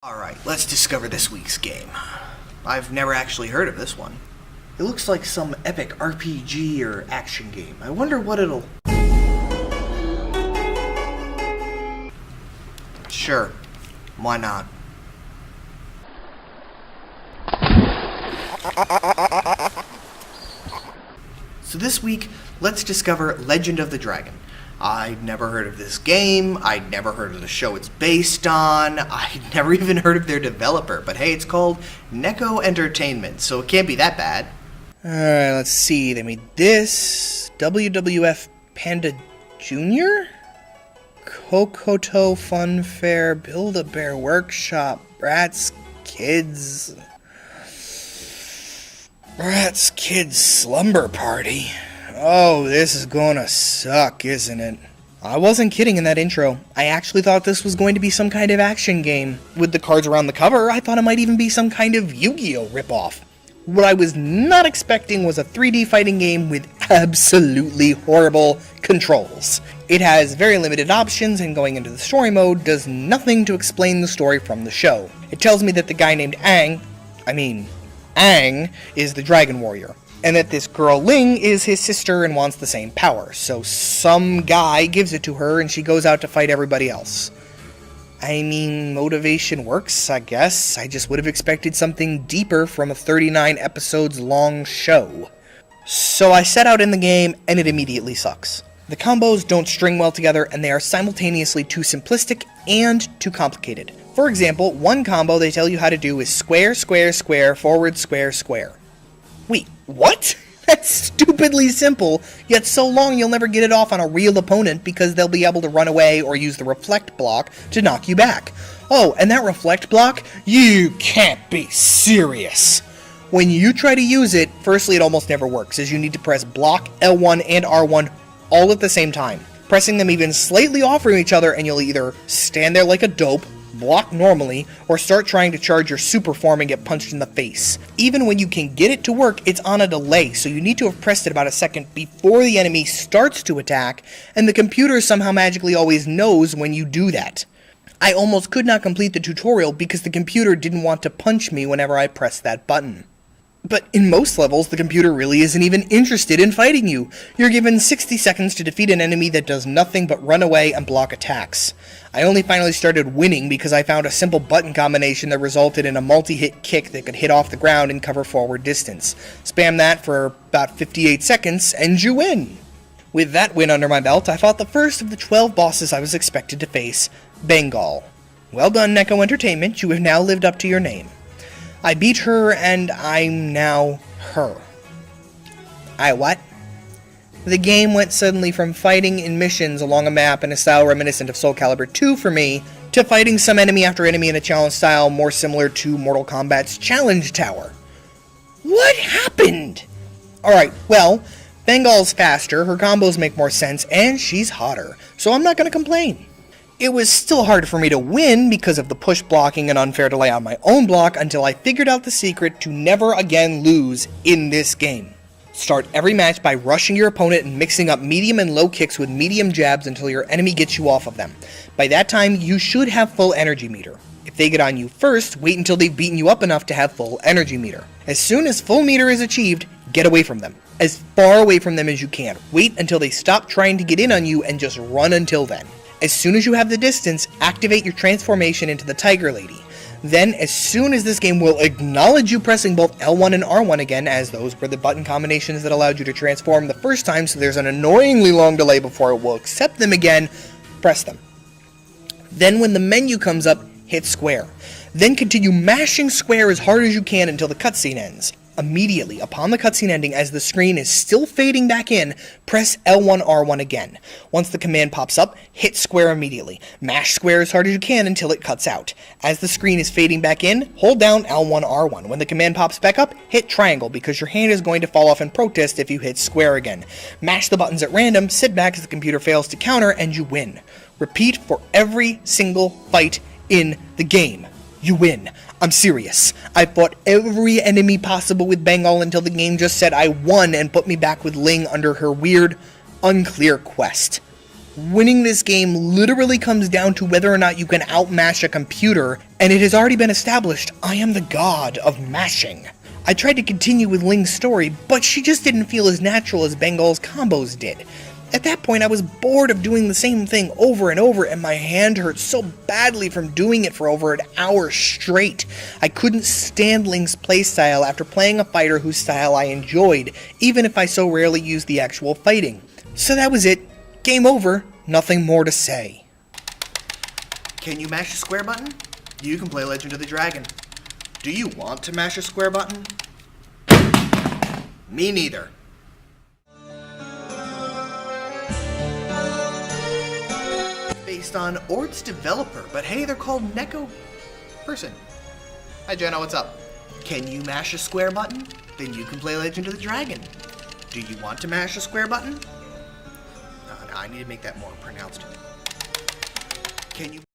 Alright, let's discover this week's game. I've never actually heard of this one. It looks like some epic RPG or action game. I wonder what it'll... Sure, why not? So this week, let's discover Legend of the Dragon. I'd never heard of this game, I'd never heard of the show it's based on, I'd never even heard of their developer, but hey, it's called Neko Entertainment, so it can't be that bad. Alright, let's see, they made this, WWF Panda Jr.? Kokoto Fun Fair, Build-A-Bear Workshop, Bratz Kids Slumber Party. Oh, this is gonna suck, isn't it? I wasn't kidding in that intro. I actually thought this was going to be some kind of action game. With the cards around the cover, I thought it might even be some kind of Yu-Gi-Oh! Ripoff. What I was not expecting was a 3D fighting game with absolutely horrible controls. It has very limited options, and going into the story mode does nothing to explain the story from the show. It tells me that the guy named Aang is the Dragon Warrior, and that this girl Ling is his sister and wants the same power, so some guy gives it to her and she goes out to fight everybody else. I mean, motivation works, I guess. I just would have expected something deeper from a 39 episodes long show. So I set out in the game, and it immediately sucks. The combos don't string well together, and they are simultaneously too simplistic and too complicated. For example, one combo they tell you how to do is square, square, square, forward, square, square. Wait, what? That's stupidly simple, yet so long you'll never get it off on a real opponent because they'll be able to run away or use the reflect block to knock you back. Oh, and that reflect block? You can't be serious! When you try to use it, firstly it almost never works, as you need to press block, L1, and R1 all at the same time. Pressing them even slightly off from each other and you'll either stand there like a dope, block normally, or start trying to charge your super form and get punched in the face. Even when you can get it to work, it's on a delay, so you need to have pressed it about a second before the enemy starts to attack, and the computer somehow magically always knows when you do that. I almost could not complete the tutorial because the computer didn't want to punch me whenever I pressed that button. But in most levels, the computer really isn't even interested in fighting you. You're given 60 seconds to defeat an enemy that does nothing but run away and block attacks. I only finally started winning because I found a simple button combination that resulted in a multi-hit kick that could hit off the ground and cover forward distance. Spam that for about 58 seconds and you win! With that win under my belt, I fought the first of the 12 bosses I was expected to face, Bengal. Well done, Neko Entertainment, you have now lived up to your name. I beat her, and I'm now her. I what? The game went suddenly from fighting in missions along a map in a style reminiscent of Soul Calibur 2 for me, to fighting some enemy after enemy in a challenge style more similar to Mortal Kombat's Challenge Tower. What happened? Alright, well, Bengal's faster, her combos make more sense, and she's hotter, so I'm not gonna complain. It was still hard for me to win because of the push blocking and unfair delay on my own block until I figured out the secret to never again lose in this game. Start every match by rushing your opponent and mixing up medium and low kicks with medium jabs until your enemy gets you off of them. By that time, you should have full energy meter. If they get on you first, wait until they've beaten you up enough to have full energy meter. As soon as full meter is achieved, get away from them. As far away from them as you can. Wait until they stop trying to get in on you and just run until then. As soon as you have the distance, activate your transformation into the Tiger Lady. Then, as soon as this game will acknowledge you pressing both L1 and R1 again, as those were the button combinations that allowed you to transform the first time, so there's an annoyingly long delay before it will accept them again, press them. Then when the menu comes up, hit square. Then continue mashing square as hard as you can until the cutscene ends. Immediately, upon the cutscene ending, as the screen is still fading back in, press L1 R1 again. Once the command pops up, hit square immediately. Mash square as hard as you can until it cuts out. As the screen is fading back in, hold down L1 R1. When the command pops back up, hit triangle, because your hand is going to fall off in protest if you hit square again. Mash the buttons at random, sit back as the computer fails to counter, and you win. Repeat for every single fight in the game. You win. I'm serious. I fought every enemy possible with Bengal until the game just said I won and put me back with Ling under her weird, unclear quest. Winning this game literally comes down to whether or not you can outmash a computer, and it has already been established I am the god of mashing. I tried to continue with Ling's story, but she just didn't feel as natural as Bengal's combos did. At that point, I was bored of doing the same thing over and over, and my hand hurt so badly from doing it for over an hour straight. I couldn't stand Ling's playstyle after playing a fighter whose style I enjoyed, even if I so rarely used the actual fighting. So that was it. Game over. Nothing more to say. Can you mash the square button? You can play Legend of the Dragon. Do you want to mash a square button? Me neither. Based on Ort's developer, but hey, they're called Neko Person. Hi Jenna, what's up? Can you mash a square button? Then you can play Legend of the Dragon. Do you want to mash a square button? I need to make that more pronounced. Can you